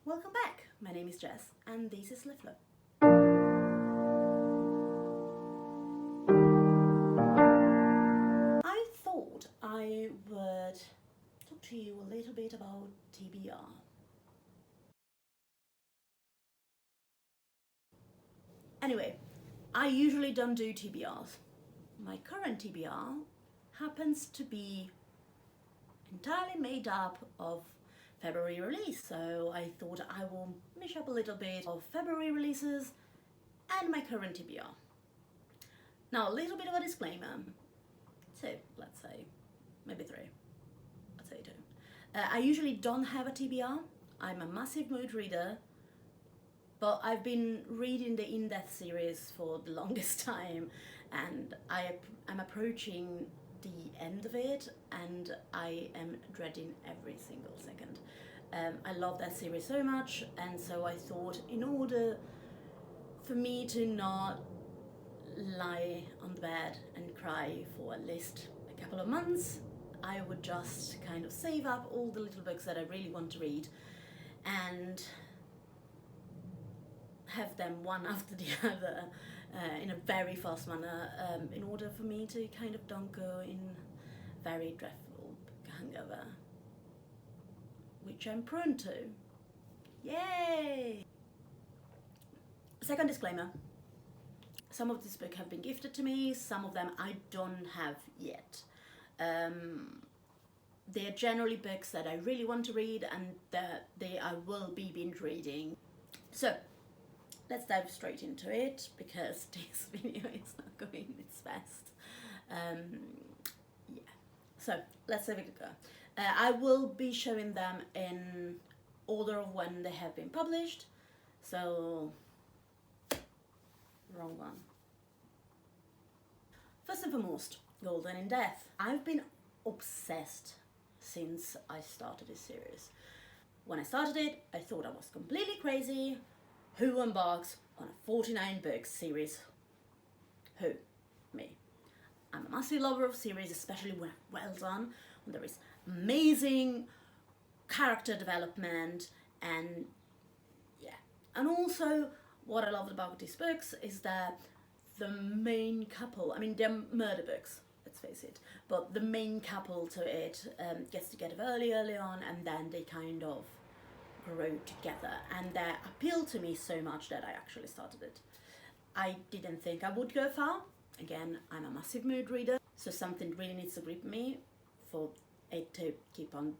Welcome back. My name is Jess and this is ᖴEᗷᖇΔ. I thought I would talk to you a little bit about TBR. Anyway, I usually don't do TBRs. My current TBR happens to be entirely made up of February release, so I thought I will mash up a little bit of February releases and my current TBR. Now, a little bit of a disclaimer. Two, let's say, maybe three. I'd say two. I usually don't have a TBR. I'm a massive mood reader, but I've been reading the In-Depth series for the longest time, and I'm approaching the end of it, and I am dreading every single second. I love that series so much, and so I thought in order for me to not lie on the bed and cry for at least a couple of months, I would just kind of save up all the little books that I really want to read and have them one after the other in a very fast manner, in order for me to kind of don't go in very dreadful hangover, which I'm prone to. Yay! Second disclaimer. Some of these books have been gifted to me, some of them I don't have yet. They are generally books that I really want to read and that I will be binge reading. So, let's dive straight into it, because this video is not going its best. Yeah, so let's have a go. I will be showing them in order of when they have been published, so wrong one. First and foremost, Golden in Death. I've been obsessed since I started this series. When I started it, I thought I was completely crazy. Who embarks on a 49 book series? Who? Me. I'm a massive lover of series, especially when well done, when there is amazing character development, and yeah. And also, what I loved about these books is that the main couple, I mean, they're murder books, let's face it, but the main couple to it gets together early on, and then they kind of grow together, and that appealed to me so much that I actually started it. I didn't think I would go far. Again, I'm a massive mood reader, so something really needs to grip me for it to keep on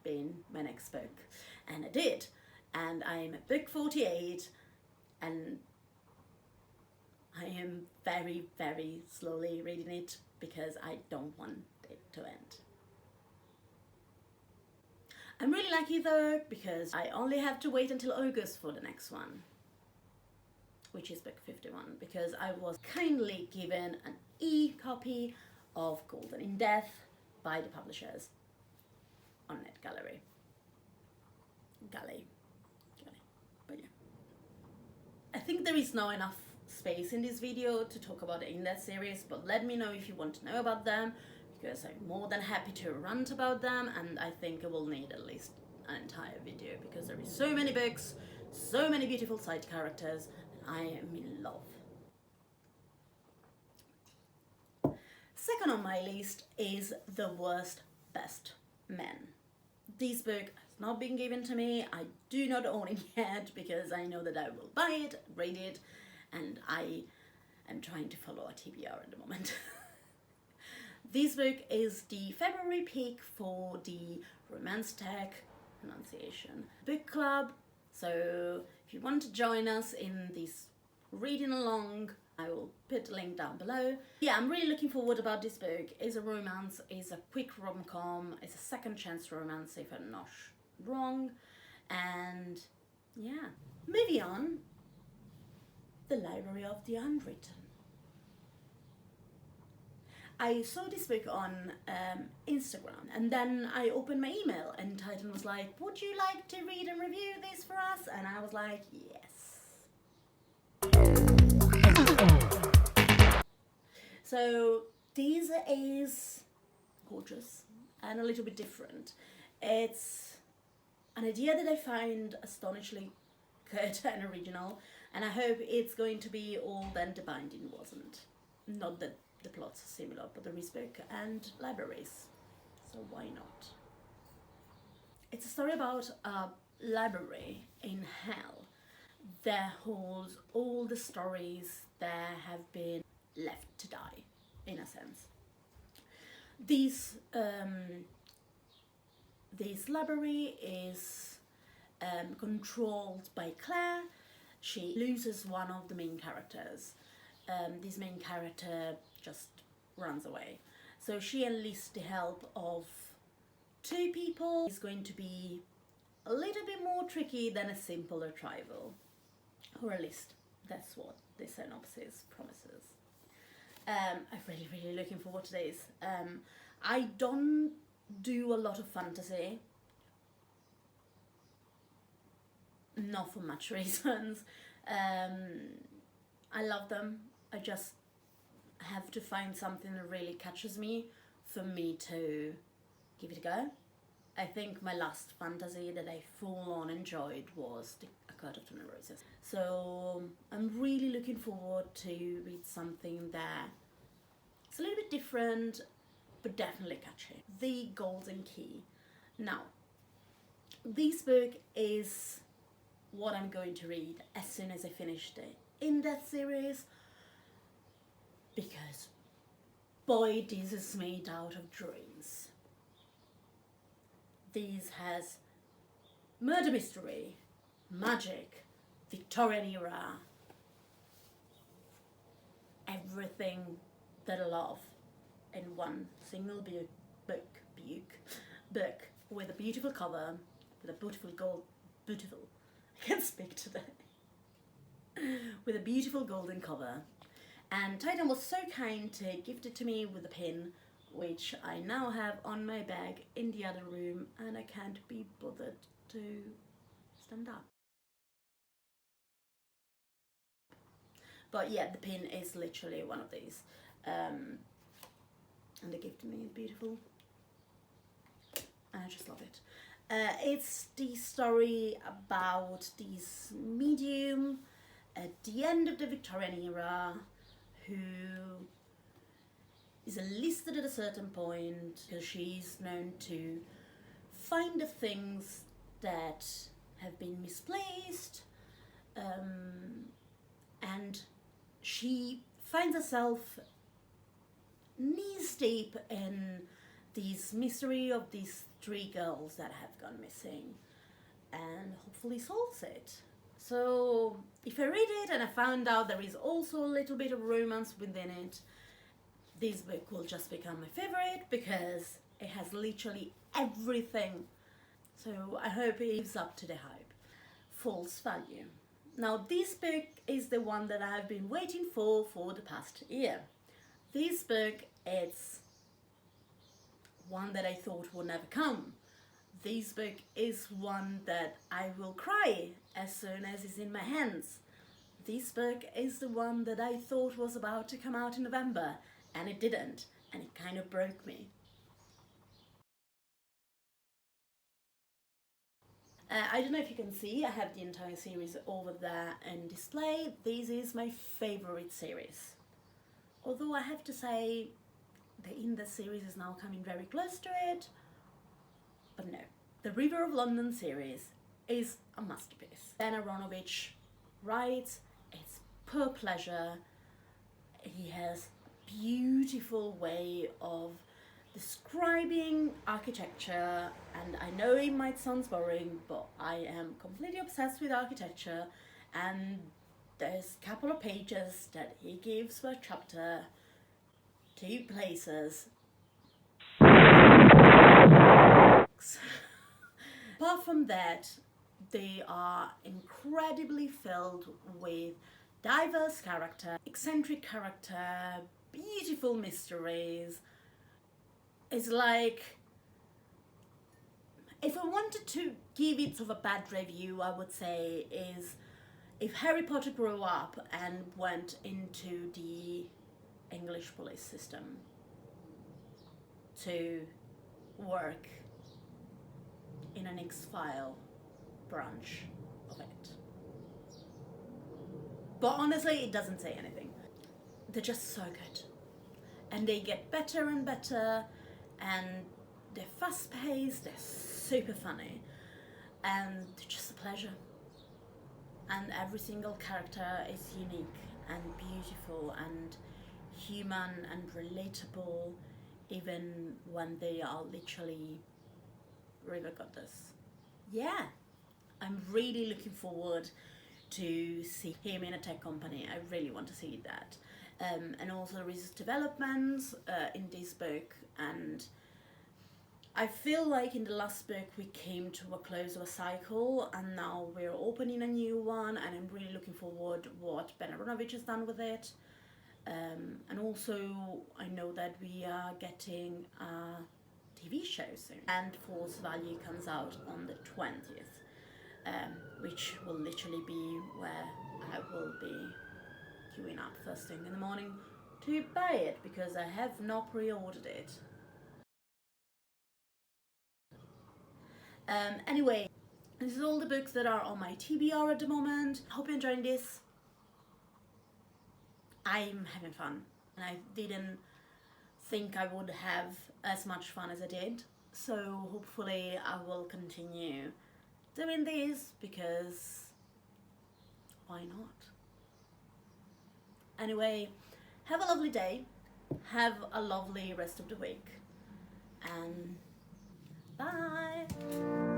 being my next book, and I did. And I'm at book 48, and I am very, very slowly reading it because I don't want it to end. I'm really lucky though, because I only have to wait until August for the next one, which is book 51, because I was kindly given an e-copy of Golden in Death by the publishers on NetGallery. Galley. But yeah. I think there is not enough space in this video to talk about the In-Depth series, but let me know if you want to know about them, because I'm more than happy to rant about them, and I think I will need at least an entire video, because there is so many books, so many beautiful side characters, and I am in love. Second on my list is The Worst Best Men. This book has not been given to me. I do not own it yet, because I know that I will buy it, read it, and I am trying to follow a TBR at the moment. This book is the February pick for the Romance Tech Annunciation Book Club. So if you want to join us in this reading along, I will put the link down below. Yeah, I'm really looking forward about this book. It's a romance, it's a quick rom-com, it's a second chance romance if I'm not wrong. And yeah, moving on, The Library of the Unwritten. I saw this book on Instagram, and then I opened my email and Titan was like, would you like to read and review this for us? And I was like, yes. So this is gorgeous and a little bit different. It's an idea that I find astonishingly good and original, and I hope it's going to be all that The Binding wasn't. Not that the plots are similar, but there is book and libraries, so why not? It's a story about a library in hell that holds all the stories that have been left to die, in a sense. This library is controlled by Claire. She loses one of the main characters. This main character just runs away. So she enlists the help of two people. It's going to be a little bit more tricky than a simple retrieval. Or at least that's what the synopsis promises. I'm really looking forward to this. I don't do a lot of fantasy. Not for much reasons. I love them. I just have to find something that really catches me for me to give it a go. I think my last fantasy that I full on enjoyed was A Court of Thorns and Roses. So I'm really looking forward to read something that it's a little bit different, but definitely catchy. The Golden Key. Now, this book is what I'm going to read as soon as I finish the in-depth series, because boy, this is made out of dreams. This has murder mystery, magic, Victorian era, everything that I love in one single book with a beautiful cover, with a beautiful, I can't speak today, with a beautiful golden cover. And Titan was so kind to gift it to me with a pin, which I now have on my bag in the other room, and I can't be bothered to stand up. But yeah, the pin is literally one of these. And the gift to me is beautiful. I just love it. It's the story about this medium at the end of the Victorian era who is enlisted at a certain point because she's known to find the things that have been misplaced, and she finds herself knees deep in this mystery of these three girls that have gone missing, and hopefully solves it. So if I read it and I found out there is also a little bit of romance within it, this book will just become my favorite because it has literally everything. So I hope it lives up to the hype. False Value. Now this book is the one that I've been waiting for the past year. This book, it's one that I thought would never come. This book is one that I will cry as soon as it's in my hands. This book is the one that I thought was about to come out in November, and it didn't, and it kind of broke me. I don't know if you can see, I have the entire series over there in display. This is my favorite series. Although I have to say, the In-Depth series is now coming very close to it, but no. The River of London series is a masterpiece. Dan Aronovich writes, it's pure pleasure. He has beautiful way of describing architecture, and I know it might sound boring, but I am completely obsessed with architecture, and there's a couple of pages that he gives per chapter to places. Apart from that, they are incredibly filled with diverse character, eccentric character, beautiful mysteries. It's like, if I wanted to give it sort of a bad review, I would say is if Harry Potter grew up and went into the English police system to work in an X-File branch of it. But honestly, it doesn't say anything. They're just so good. And they get better and better, and they're fast-paced, they're super funny, and they're just a pleasure. And every single character is unique and beautiful and human and relatable, even when they are literally river goddess. Yeah, I'm really looking forward to see him in a tech company. I really want to see that. And also there is developments in this book, and I feel like in the last book we came to a close of a cycle, and now we're opening a new one, and I'm really looking forward what Ben Aronovich has done with it. And also I know that we are getting a TV show soon, and False Value comes out on the 20th, which will literally be where I will be queuing up first thing in the morning to buy it, because I have not pre-ordered it. Anyway, this is all the books that are on my TBR at the moment. Hope you're enjoying this. I'm having fun, and I didn't think I would have as much fun as I did, so hopefully I will continue doing this, because why not? Anyway, have a lovely day, have a lovely rest of the week, and bye!